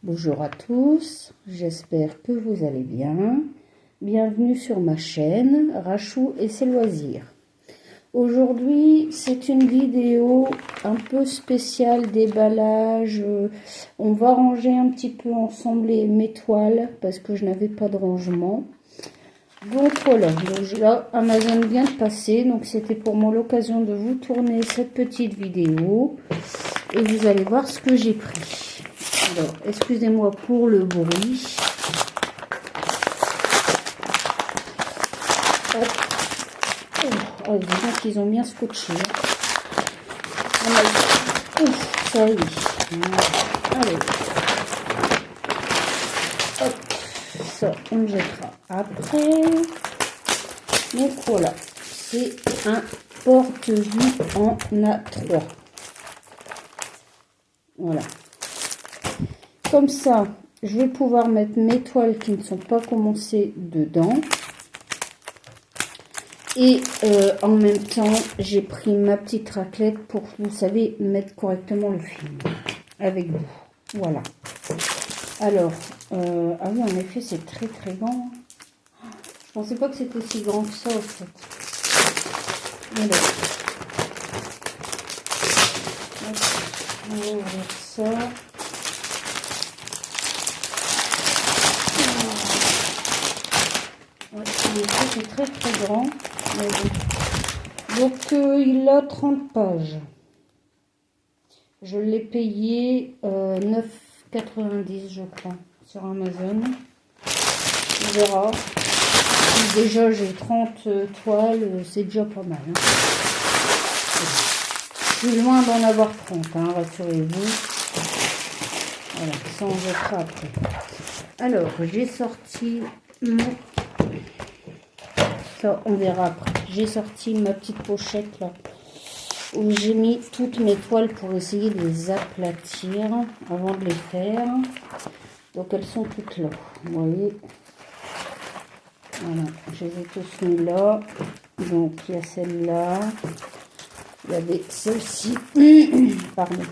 Bonjour à tous, j'espère que vous allez bien. Bienvenue sur ma chaîne Rachou et ses loisirs. Aujourd'hui, c'est une vidéo un peu spéciale déballage. On va ranger un petit peu ensemble mes toiles parce que je n'avais pas de rangement. Donc voilà, donc là Amazon vient de passer, donc c'était pour moi l'occasion de vous tourner cette petite vidéo et vous allez voir ce que j'ai pris. Alors, excusez-moi pour le bruit. Oh, disons qu'ils ont bien scotché. Ouf, ça y est. Allez. Hop, ça, on le jettera après. Donc voilà, c'est un porte-vue en A3. Voilà. Comme ça, je vais pouvoir mettre mes toiles qui ne sont pas commencées dedans. Et en même temps, j'ai pris ma petite raclette pour, vous savez, mettre correctement le film avec vous. Voilà. Alors, ah oui, en effet, c'est très très grand. Je pensais pas que c'était aussi grand que ça, en fait. Alors, on va ouvrir ça. Ouais, c'est très très grand. Donc il a 30 pages. Je l'ai payé 9,90 je crois sur Amazon. On verra. Si déjà j'ai 30 toiles, c'est déjà pas mal. Hein. Je suis loin d'en avoir 30, hein, rassurez-vous. Voilà, ça on jettera après. Alors j'ai sorti mon... Ça, on verra après. J'ai sorti ma petite pochette là, où j'ai mis toutes mes toiles pour essayer de les aplatir avant de les faire. Donc elles sont toutes là, vous voyez. Voilà, je les ai tous mis là. Donc il y a celle-là, il y avait celle-ci, pardon,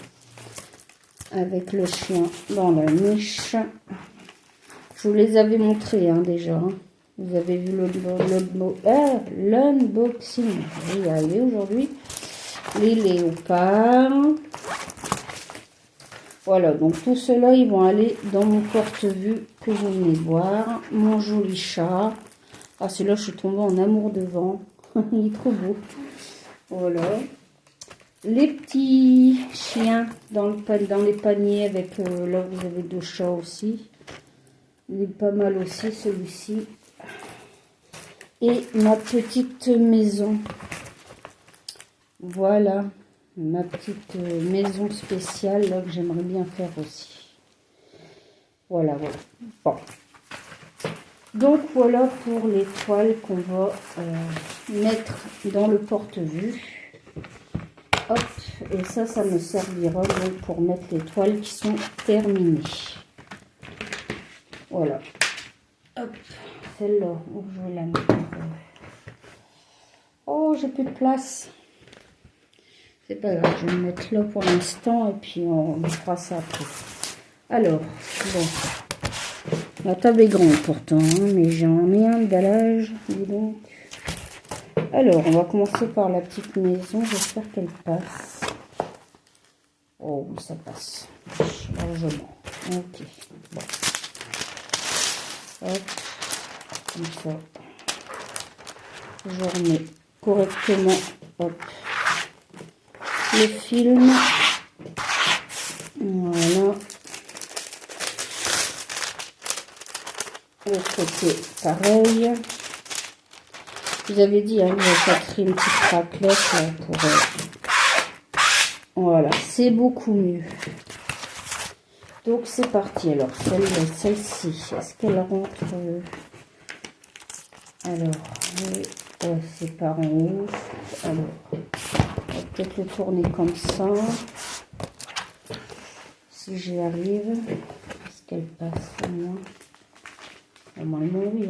avec le chien dans la niche. Je vous les avais montrés hein, déjà. Hein. Vous avez vu l'unboxing. Je vais y arriver aujourd'hui. Les léopards. Voilà, donc tout cela, ils vont aller dans mon porte-vue que vous venez de voir. Mon joli chat. Ah, celui-là, je suis tombée en amour devant. Il est trop beau. Voilà. Les petits chiens dans les paniers avec... là, vous avez 2 chats aussi. Il est pas mal aussi, celui-ci. Et ma petite maison. Voilà, ma petite maison spéciale là que j'aimerais bien faire aussi. Voilà, voilà. Bon. Donc voilà pour les toiles qu'on va mettre dans le porte-vue. Hop, et ça me servira donc pour mettre les toiles qui sont terminées. Voilà. Hop. Celle-là, où je vais la mettre. Oh, j'ai plus de place. C'est pas grave, je vais me mettre là pour l'instant et puis on fera ça après. Alors, bon. La table est grande pourtant, hein, mais j'en ai un dallage, dis donc. Alors, on va commencer par la petite maison. J'espère qu'elle passe. Oh, ça passe. Largement. Ok. Bon. Hop. Comme ça, je remets correctement hop, le film. Voilà. L'autre côté, pareil. Je vous avais dit, hein, j'ai fait une petite raclette là, pour... Voilà, c'est beaucoup mieux. Donc c'est parti. Alors, celle-ci, est-ce qu'elle rentre... Alors, ouais, c'est par en haut. Alors, on va peut-être le tourner comme ça. Si j'y arrive. Est-ce qu'elle passe au moins? Normalement, oui,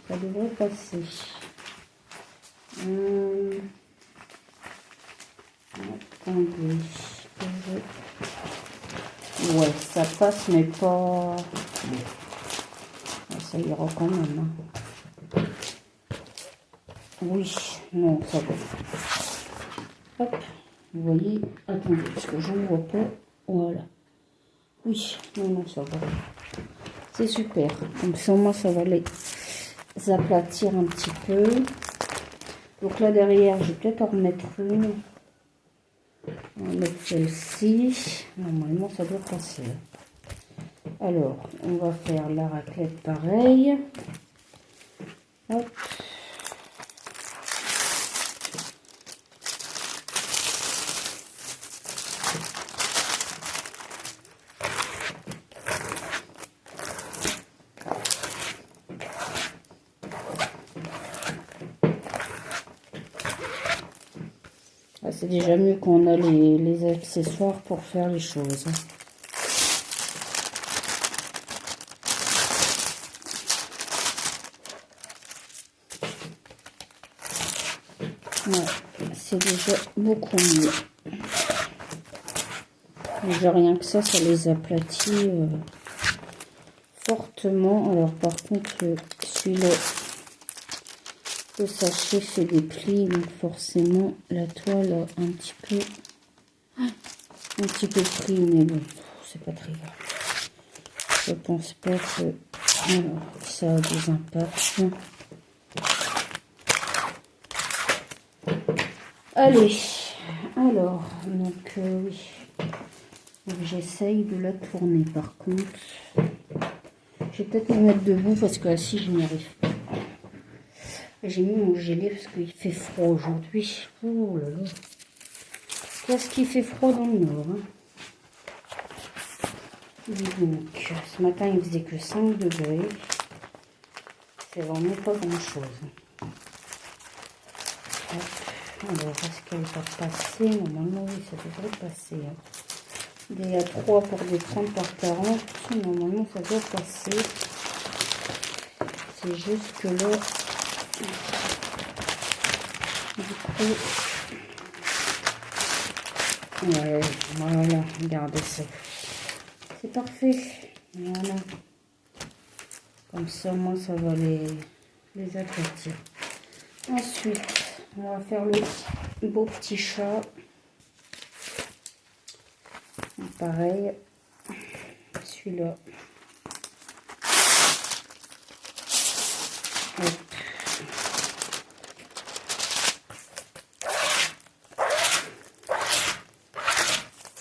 ça devrait passer. Attendez. Ouais, ça passe, mais pas... Ça ira quand même. Hein. Oui, non, ça va. Hop, vous voyez, attendez, parce que je ne vois pas. Voilà. Oui, non, non, ça va. C'est super. Comme ça, moi, ça va les aplatir un petit peu. Donc là, derrière, je vais peut-être en remettre une. On va mettre celle-ci. Normalement, ça doit passer. Alors, on va faire la raclette pareil. Hop. Ah, c'est déjà mieux qu'on a les accessoires pour faire les choses. Ouais, c'est déjà beaucoup mieux. Déjà rien que ça les aplatit fortement. Alors par contre, celui-là, le sachet fait des plis, donc forcément la toile a un petit peu pris, mais bon, c'est pas très grave. Je pense pas que ça a des impacts. Allez, alors, donc oui, j'essaye de la tourner par contre. Je vais peut-être me mettre debout parce que assis je n'y arrive pas. J'ai mis mon gilet parce qu'il fait froid aujourd'hui. Oh là là. Qu'est-ce qui fait froid dans le nord, hein? Donc, ce matin il faisait que 5 degrés. C'est vraiment pas grand chose. Alors, est-ce qu'elle va passer? Normalement, oui, ça devrait passer. Hein. Des A3 pour des 30 par 40. Normalement, ça doit passer. C'est juste que là, du coup, ouais, voilà, regardez ça. C'est parfait. Voilà. Comme ça, moi, ça va les aplatir. Ensuite, on va faire le beau petit chat. Pareil, celui-là.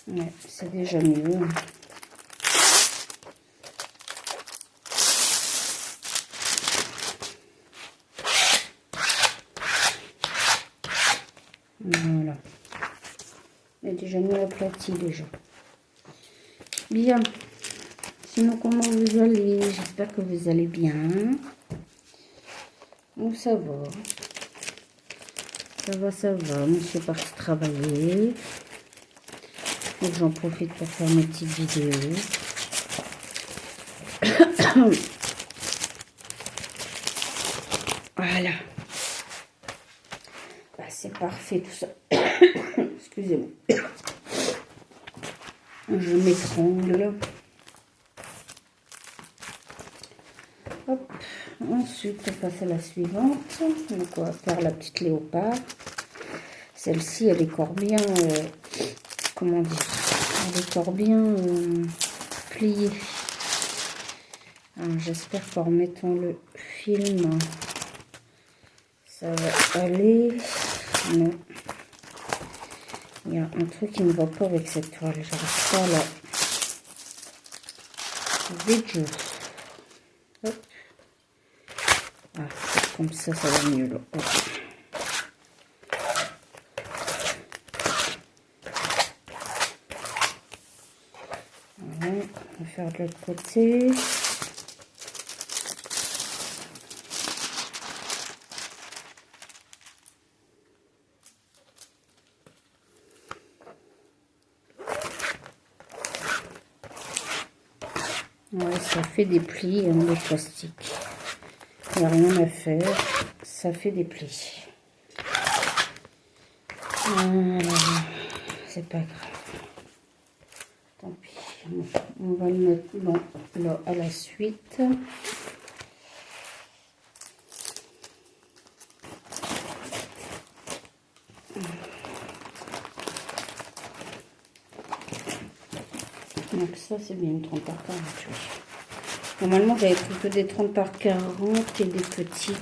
Ouais, c'est déjà mieux. Voilà. Il est déjà mieux aplati déjà. Bien. Sinon, comment vous allez? J'espère que vous allez bien. Donc, ça va. Ça va, ça va. Monsieur est parti travailler. Donc, j'en profite pour faire mes petites vidéos. Voilà. Bah, c'est parfait tout ça. Excusez-moi. Je m'étrangle. Hop. Ensuite, on passe à la suivante. Donc, on va faire la petite léopard. Celle-ci, elle est encore bien... comment dire? Elle est encore bien pliée. J'espère qu'en remettant le film, ça va aller. Non. Il y a un truc qui ne va pas avec cette toile. J'arrive pas à la déjouer. Hop. Ah, comme ça va mieux là. Hop. Voilà, on va faire de l'autre côté. Ouais, ça fait des plis de plastique. Il n'y a rien à faire. Ça fait des plis. Voilà. C'est pas grave. Tant pis. On va le mettre là à la suite. Donc ça c'est bien une 30 par 40. Oui. Normalement j'avais pris que des 30 par 40 et des petites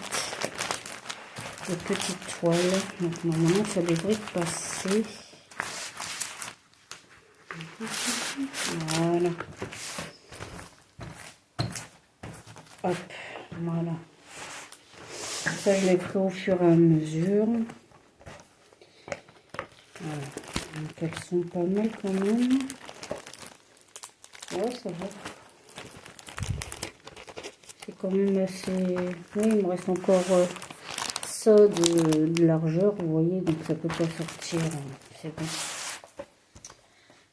toiles. Donc normalement ça devrait passer. Voilà. Hop, voilà. Ça je l'ai pris au fur et à mesure. Voilà. Donc elles sont pas mal quand même. Ouais, ça va. C'est quand même assez... Oui, il me reste encore ça de largeur, vous voyez, donc ça peut pas sortir. C'est bon.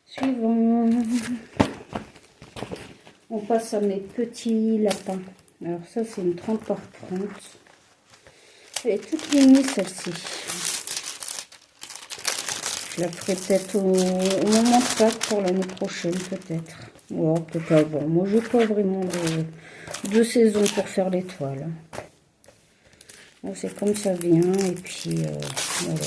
Suivant. On passe à mes petits lapins. Alors ça, c'est une 30 par 30. Elle est toute mimi, celle-ci. Je la ferai peut-être au moment de Pâques pour l'année prochaine, peut-être. Ou alors peut-être avant. Moi, je n'ai pas vraiment de saison pour faire les toiles. C'est comme ça vient, et puis voilà.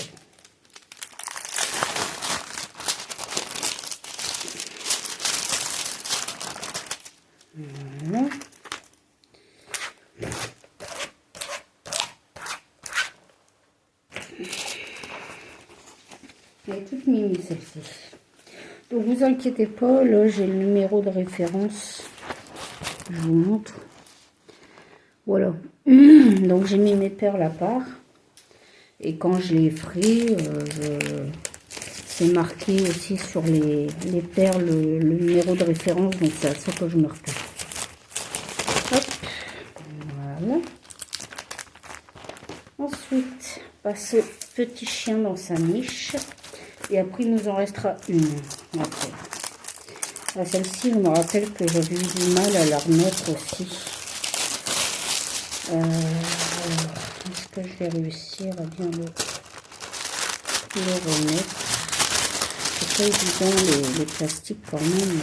Voilà. Elle est toute mimi, celle-ci. Donc vous inquiétez pas, là j'ai le numéro de référence. Je vous montre. Voilà. Donc j'ai mis mes perles à part. Et quand je les ferai, c'est marqué aussi sur les perles le numéro de référence. Donc c'est à ça que je me repère. Hop. Voilà. Ensuite, passe petit chien dans sa niche. Et après, il nous en restera une. Celle-ci, je me rappelle que j'avais eu du mal à la remettre aussi. Est-ce que je vais réussir à bien le remettre? C'est pas évident, les plastiques quand même.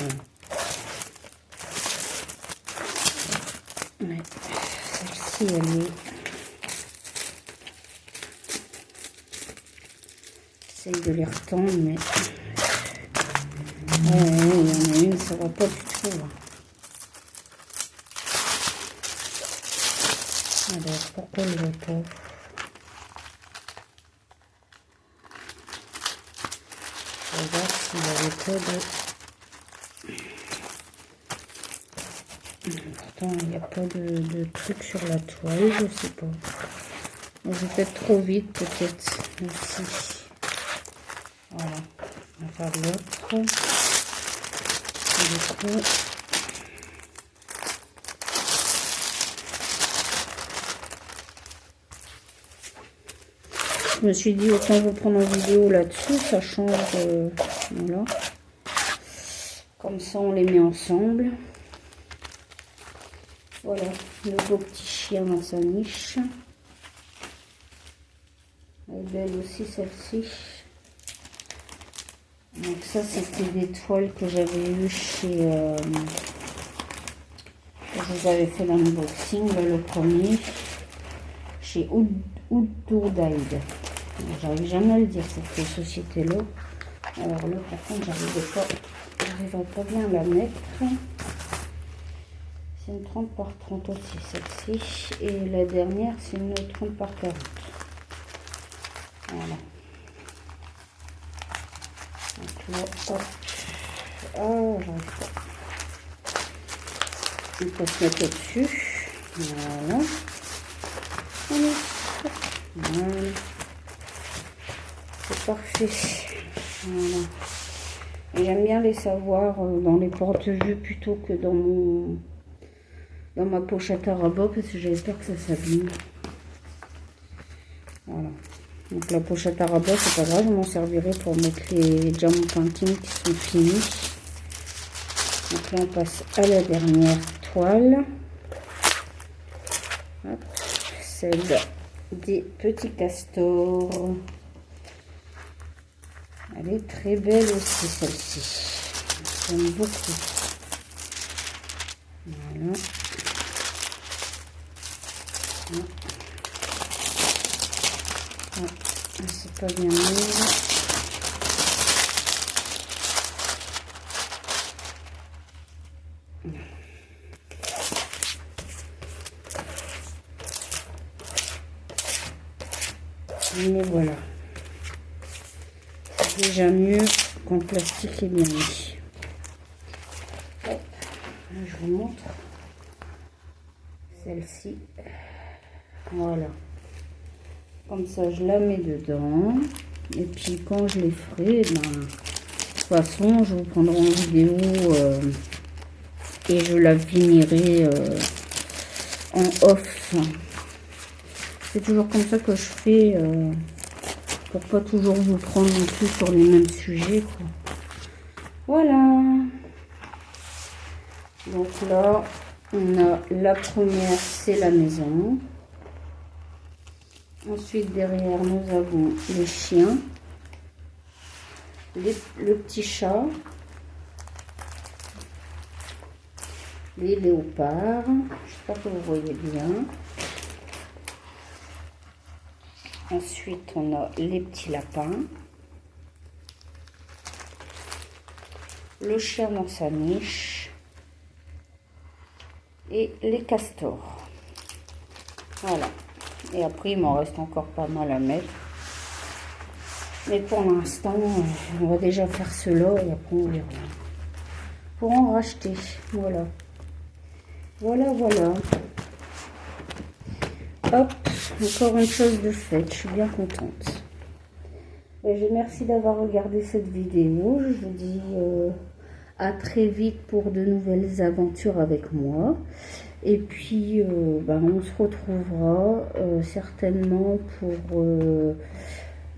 Ouais. Celle-ci, elle est... J'essaye de les retendre, mais... il y en a une, ça va pas du tout. Alors, pourquoi il ne va pas? Je vais voir s'il n'y avait pas de... Pourtant, il n'y a pas de truc sur la toile, je sais pas. Je vais peut-être trop vite, peut-être. Ici. Voilà. On va faire l'autre. Du coup... Je me suis dit autant vous prendre en vidéo là-dessus, ça change, voilà. Comme ça on les met ensemble. Voilà, le beau petit chien dans sa niche. Elle est belle aussi celle-ci. Donc ça c'était des toiles que j'avais eues chez... je vous avais fait l'unboxing, le premier. Chez Outdoorguide. J'arrive jamais à le dire cette société-là. Alors là, par contre, j'arriverai pas bien à la mettre. C'est une 30 par 30 aussi, celle-ci. Et la dernière, c'est une 30 par 40. Voilà. Donc là, hop. Ah, j'arrive pas. On peut se mettre au-dessus. Voilà. Allez. Voilà. C'est parfait. Voilà. J'aime bien les savoir dans les porte-jeux plutôt que dans ma pochette à rabat parce que j'espère que ça s'abîme. Voilà. Donc la pochette à rabat, c'est pas grave, je m'en servirai pour mettre les jam painting qui sont finis. Donc là on passe à la dernière toile. Hop. Celle des petits castors. Elle est très belle aussi celle-ci. J'aime beaucoup. Voilà. C'est pas bien mis. Mais voilà. C'est déjà mieux quand le plastique est bien mis. Hop, je vous montre. Celle-ci. Voilà. Comme ça, je la mets dedans. Et puis, quand je les ferai, ben, de toute façon, je vous prendrai en vidéo et je la finirai en off. C'est toujours comme ça que je fais pour pas toujours vous prendre non plus sur les mêmes sujets, quoi. Voilà. Donc là, on a la première, c'est la maison. Ensuite, derrière, nous avons les chiens, le petit chat, les léopards. J'espère que vous voyez bien. Ensuite, on a les petits lapins, le chien dans sa niche et les castors. Voilà. Et après, il m'en reste encore pas mal à mettre. Mais pour l'instant, on va déjà faire cela et après on verra. Pour en racheter. Voilà. Voilà, voilà. Hop, encore une chose de faite. Je suis bien contente. Et je merci d'avoir regardé cette vidéo. Je vous dis à très vite pour de nouvelles aventures avec moi. Et puis, on se retrouvera certainement pour,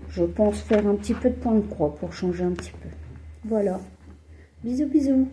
je pense, faire un petit peu de point de croix pour changer un petit peu. Voilà. Bisous, bisous.